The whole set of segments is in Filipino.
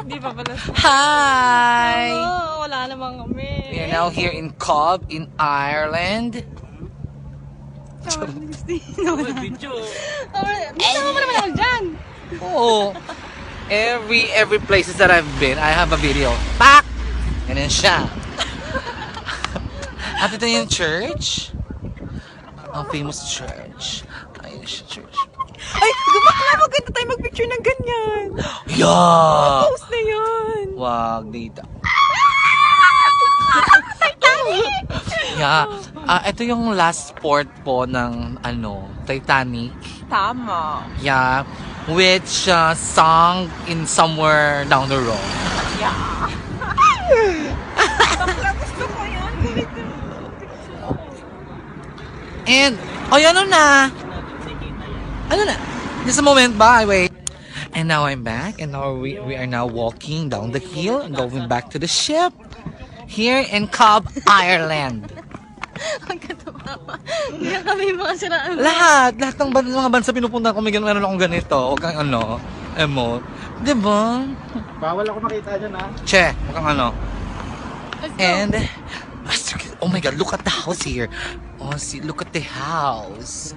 Di pa pala. Hi! Oh, wala namang kami. We are now here in Cobb, in Ireland. Video mo naman ako dyan. Oh, every places that I've been, I have a video. Pak! Ganyan siya. At ito yung church. Ang famous church. Ayun siya, church. Ay, gumaka maganda tayo magpicture ng ganyan. Yeah! Post na yun. Wag dito. Yeah. Ito yung last port po ng Titanic. Tama. Yeah. Which sunk in somewhere down the road. Yeah. Gusto ko yan. And, ano na? Ano na? Just a moment ba? Wait. And now I'm back. And now we are now walking down the hill and going back to the ship. Here in Cobb, Ireland. Ang ganda mama. Hindi kami mga siraan. Lahat ng mga bansa pinupunta ko, may meron akong ganito. Huwag kang emote. Diba? Bawal ako makita dyan, ha? Che, huwag kang Let's go. And, oh my God, look at the house here. Oh, see, look at the house.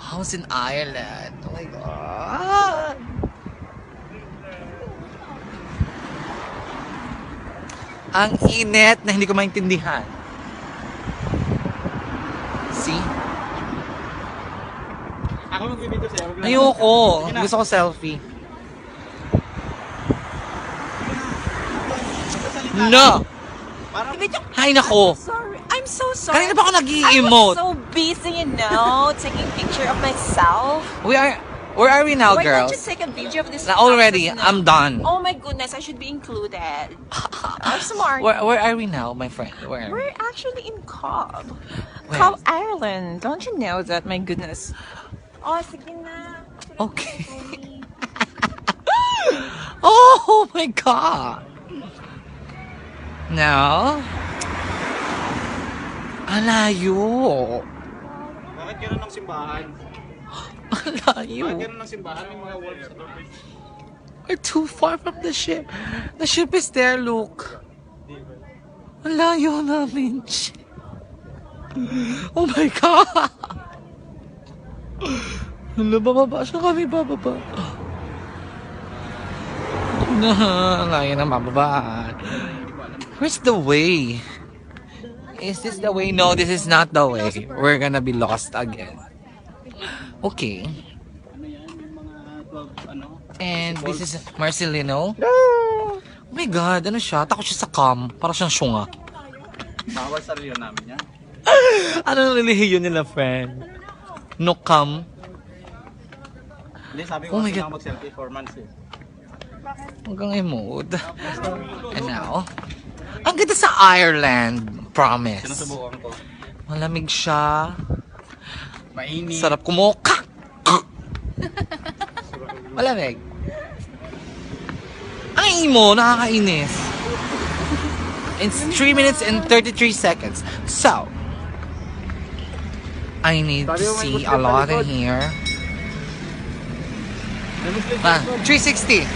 House in Ireland. Oh my God. Ang init na hindi ko maintindihan. See? Ako magbibideo sa'yo. Wag lang. Ayoko. Sige na. Gusto ko selfie. No! Parang Hay nako. Sorry. I'm so sorry. Kanina pa ako nag-i-emote. I was so busy, taking picture of myself. Where are we now, Why girls? don't you take a video of this? Already, house? I'm done. Oh my goodness, I should be included. I'm smart. Where are we now, my friend? Where? We're actually in Cobb. Where? Cobb, Ireland. Don't you know that? My goodness. Oh, sige na. Okay. Oh my God. Now, alayo. bakit gano'n ng simbahan? Alayo. Bakit gano'n ng simbahan? May mga wolves sa doon. We're too far from the ship. The ship is there, look. Alayo namin. Oh my God. Hala, bababa siya kami, bababa. Alayo na bababaan. Where's the way? Is this the way? No, this is not the way. We're gonna be lost again. Okay. Ano yan? Yung mga 12, And this is Marcelino. Oh my God, ano siya? Takot siya sa cam. Para siyang syunga. bawal sa riyo namin yan. Ano relihiyon nila, friend? No cam? Hindi, sabi Oh ko my kasi God. lang mag-selfie 4 months eh. Hanggang emote. And now, ang ganda sa Ireland. Promise. Sinusubukan ko. Malamig siya. Mainit. Sarap kumuka. Malamig. Ang imo, nakakainis. It's 3 minutes and 33 seconds. So, I need to see a lot in here. 360.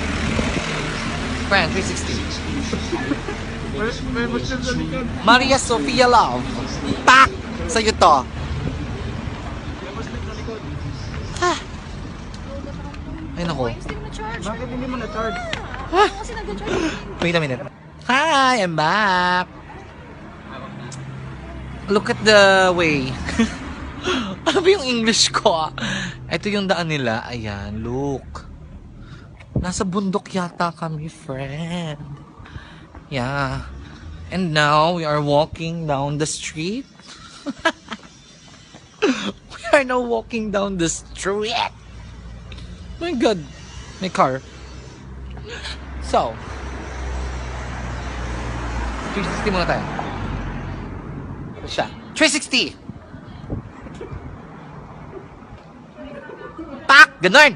Friend, 360. May Muslim sa likod. Maria Sofia Love. Pak! Sa'yo to. May Muslim sa likod. Ay, naku. Bakit hindi mo na-charge? Wait a minute. Hi, I'm back. Look at the way. Ano ba yung English ko? Ito yung daan nila. Ayan, look. Nasa bundok yata kami, friend. Yeah. And now, we are walking down the street. We are now walking down the street. My God. May car. So, 360 muna tayo. Ito siya. 360! Pak! Ganun!